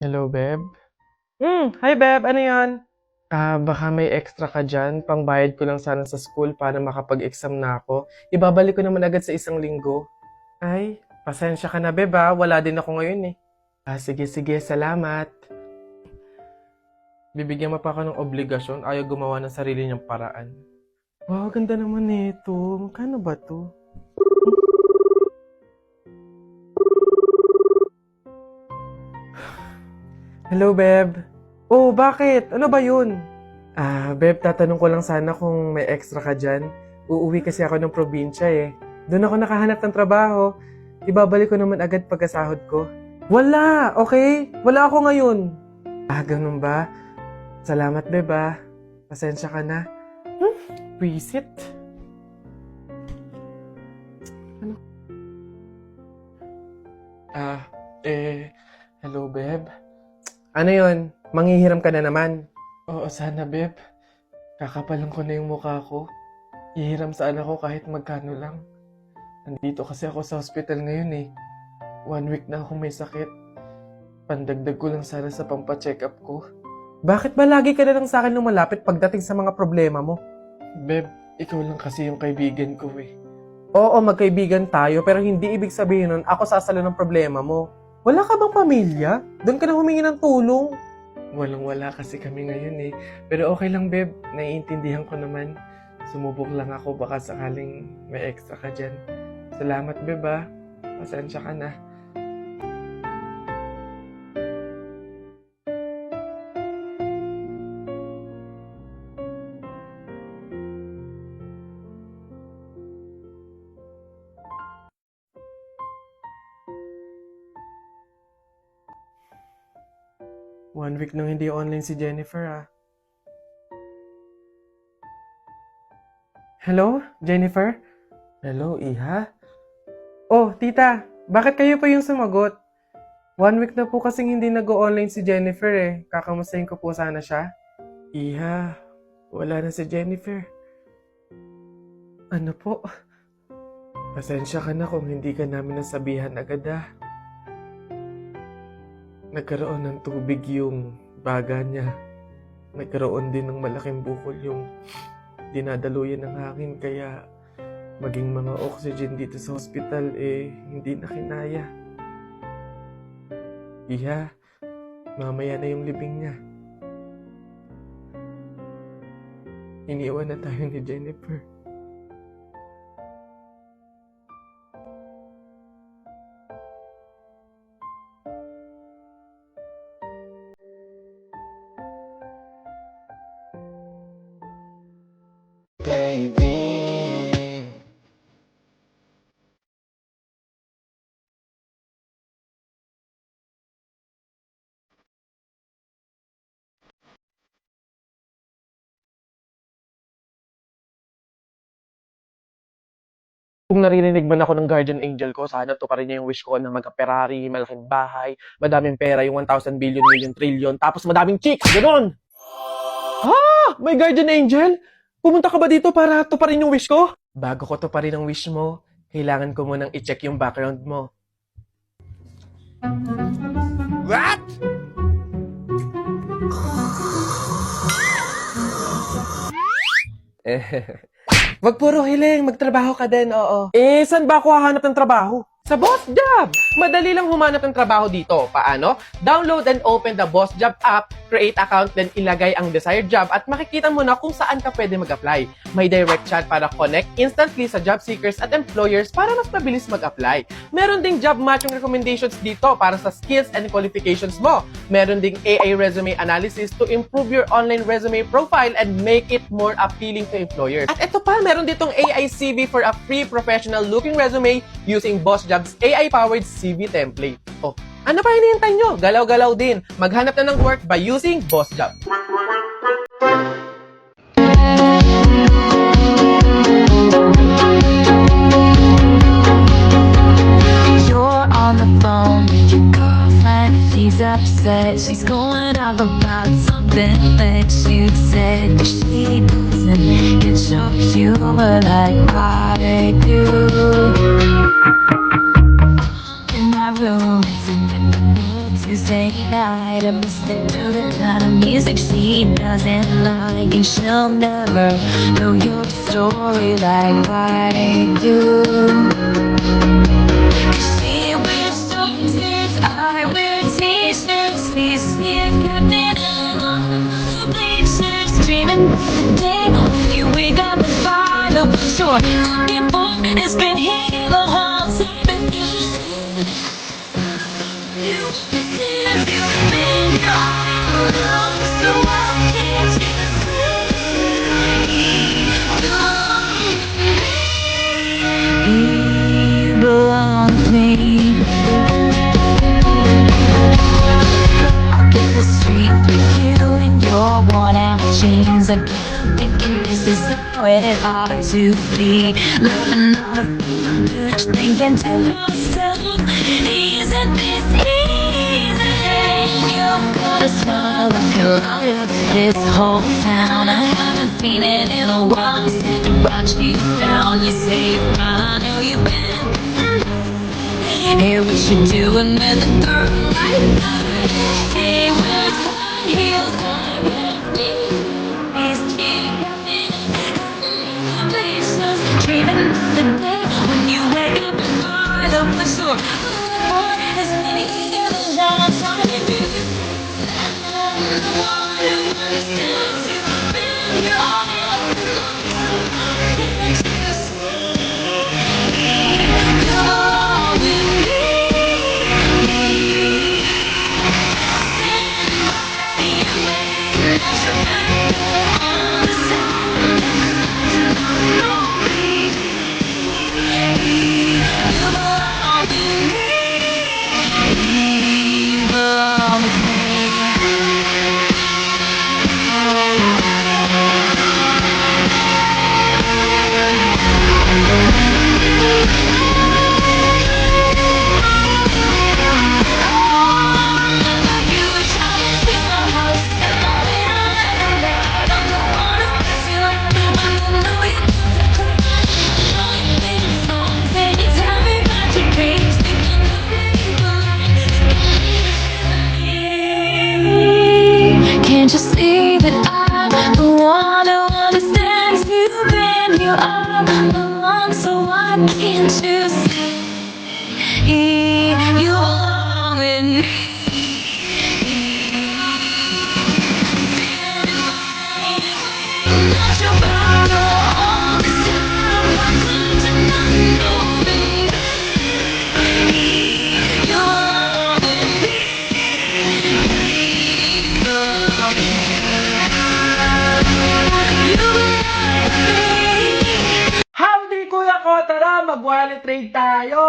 Hello, Beb. Hi Beb, ano yan? Baka may extra ka dyan. Pangbayad ko lang sana sa school para makapag-exam na ako. Ibabalik ko naman agad sa isang linggo. Ay, pasensya ka na, Beb, ah. Wala din ako ngayon eh. Sige, sige. Salamat. Bibigyan mo pa ako ng obligasyon. Ayaw gumawa ng sarili niyang paraan. Wow, ganda naman nito. Magkano ba to? Hello, Beb. Oh, bakit? Ano ba yun? Beb, tatanong ko lang sana kung may extra ka dyan. Uuwi kasi ako ng probinsya eh. Doon ako nakahanap ng trabaho. Ibabalik ko naman agad pagkasahod ko. Wala, okay? Wala ako ngayon. Ganun ba? Salamat, Beb, ah. Pasensya ka na. Visit? Ano? Hello, Beb. Ano yun? Manghihiram ka na naman? Oo, sana, Beb. Kakapalan ko na yung mukha ko. Ihiram sa anak ko kahit magkano lang. Nandito kasi ako sa hospital ngayon eh. 1 week na akong may sakit. Pandagdag ko lang sana sa pampacheck up ko. Bakit ba lagi ka na lang sa akin lumalapit pagdating sa mga problema mo? Beb, ikaw lang kasi yung kaibigan ko eh. Oo, magkaibigan tayo pero hindi ibig sabihin nun ako sasalo ng problema mo. Wala ka bang pamilya? Doon ka na humingi ng tulong. Walang-wala kasi kami ngayon eh. Pero okay lang, Beb. Naiintindihan ko naman. Sumubok lang ako baka sakaling may extra ka dyan. Salamat, Beb, ah. Pasensya ka na. One week nang hindi online si Jennifer, ah. Hello, Jennifer? Hello, Iha? Oh, tita, bakit kayo pa yung sumagot? 1 week na po kasing hindi nag-online si Jennifer eh. Kakamustahin ko po sana siya. Iha, wala na si Jennifer. Ano po? Pasensya ka na kung hindi ka namin nasabihan agad ah. Nagkaroon ng tubig yung baga niya. Nagkaroon din ng malaking bukol yung dinadaluyan ng hangin kaya maging mga oxygen dito sa hospital eh hindi na kinaya. Iha, mamaya na yung libing niya. Iniwan na tayo ni Jennifer. Baby. Kung naririnig man ako ng guardian angel ko, sana to pa rin niya yung wish ko na magka-Ferrari, malaking bahay, madaming pera, yung 1,000 billion, million, trillion, tapos madaming chicks, gano'n! May guardian angel? Pumunta ka ba dito para to pa rin yung wish ko? Bago ko to pa rin ang wish mo, kailangan ko munang i-check yung background mo. What? Wag puro hiling, magtrabaho ka din, oo. Saan ba ako hahanap ng trabaho? Sa Boss Job! Madali lang humanap ng trabaho dito. Paano? Download and open the Boss Job app, create account, then ilagay ang desired job at makikita mo na kung saan ka pwede mag-apply. May direct chat para connect instantly sa job seekers at employers para mas mabilis mag-apply. Meron ding job matching recommendations dito para sa skills and qualifications mo. Meron ding AI resume analysis to improve your online resume profile and make it more appealing to employers. At ito pa, meron ditong AI CV for a free professional looking resume using Boss Job's AI-powered CV template. Oh, ano pa hinihintay nyo? Galaw-galaw din. Maghanap na ng work by using Boss Job. You're on the phone with your girlfriend. She's upset. She's going off about something that you said. She doesn't. It shows you like I do. In my room, it's a to say night. I'm listening to the kind of music she doesn't like, and she'll never know your story like I do. She wears shorts, I wear t-shirts. We see a captain on the bleachers, dreaming of the day when you wake up by the shore. It's been here the whole time. You've been all alone, so I can't you belong to me. Walk in the street with you in your worn out jeans again, thinking this is how it ought to be. Living on a beach, thinking to myself, isn't this easy? You've got a smile like you love this whole town. I haven't seen it in a while since I brought you down. You say you're fine, I know you've been. Hey, what you doing with a girl like that? Hey, with high heels on your feet. These kids got me places, dreaming of the day when you wake up by the shore. As many years on time, the one who understands you've been here all along. Can't you see? You're with me. Can't you see that I'm the one who understands you've been here all along? So why can't you see you belong with me? Not your battle all the time. Why couldn't you not know me? You belong with me. Howdy, Kuya ko! Tara, mag-wallet trade tayo!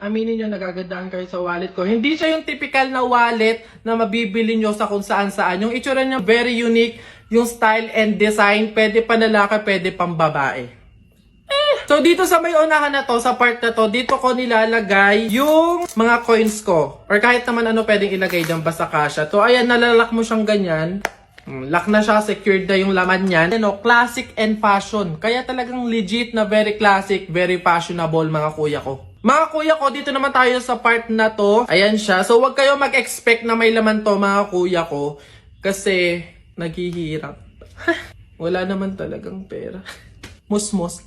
Aminin nyo, nagagandaan kayo sa wallet ko. Hindi siya yung typical na wallet na mabibili nyo sa kung saan-saan. Yung itsura niya very unique, yung style and design, pwede pa lalaki, pwede pang babae. So dito sa may unahan na to, sa part na to, dito ko nilalagay yung mga coins ko. Or kahit naman ano pwedeng ilagay dyan, basta kasha. So ayan, nalalak mo siyang ganyan. Lock na siya, secured na yung laman niyan. Classic and fashion. Kaya talagang legit na very classic, very fashionable mga kuya ko. Mga kuya ko, dito naman tayo sa part na to. Ayan siya. So wag kayo mag-expect na may laman to mga kuya ko. Kasi naghihirap. Wala naman talagang pera. Musmos.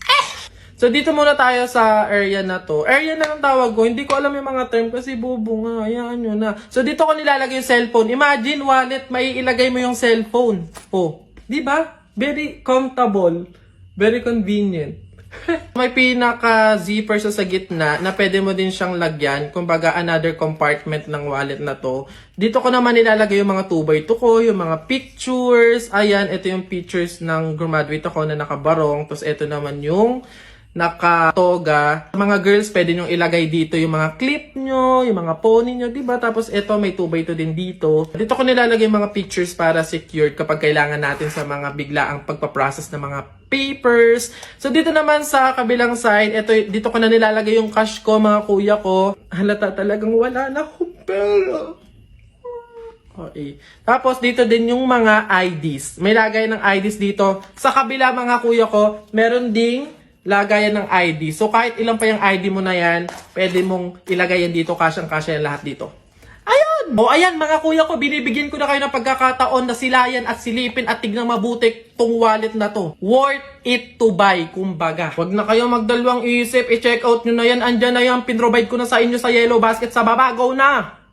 So dito muna tayo sa area na to. Area na lang tawag ko. Hindi ko alam yung mga term kasi bobo nga. Hayaan nyo na. So dito ko nilalagay yung cellphone. Imagine wallet, may ilagay mo yung cellphone. Oh, di ba? Very comfortable. Very convenient. May pinaka-zipper sa gitna na pwede mo din siyang lagyan. Kumbaga, another compartment ng wallet na to. Dito ko naman nilalagay yung mga 2x2 ko, yung mga pictures. Ayan, ito yung pictures ng graduate ako na nakabarong. Tapos ito naman yung nakatoga. Mga girls, pwede nyo ilagay dito yung mga clip nyo, yung mga pony nyo, diba? Tapos ito, may 2x2 din dito. Dito ko nilalagay yung mga pictures para secured kapag kailangan natin sa mga biglaang pagpaprocess ng mga papers. So dito naman sa kabilang side, ito, dito ko na nilalagay yung cash ko, mga kuya ko. Halata talagang wala na akong pera. Okay. Tapos dito din yung mga IDs. May lagay ng IDs dito. Sa kabila mga kuya ko, meron ding lagayan ng ID. So kahit ilang pa yung ID mo na yan, pwede mong ilagay yan dito, kasyang-kasya yan lahat dito. Ayun! O ayan mga kuya ko, binibigyan ko na kayo ng pagkakataon na silayan at silipin at tignan mabuti tong wallet na to. Worth it to buy, kumbaga. Huwag na kayo magdalawang isip, i-check out nyo na yan. Andyan na yan, pinrovide ko na sa inyo sa yellow basket sa baba. Go na!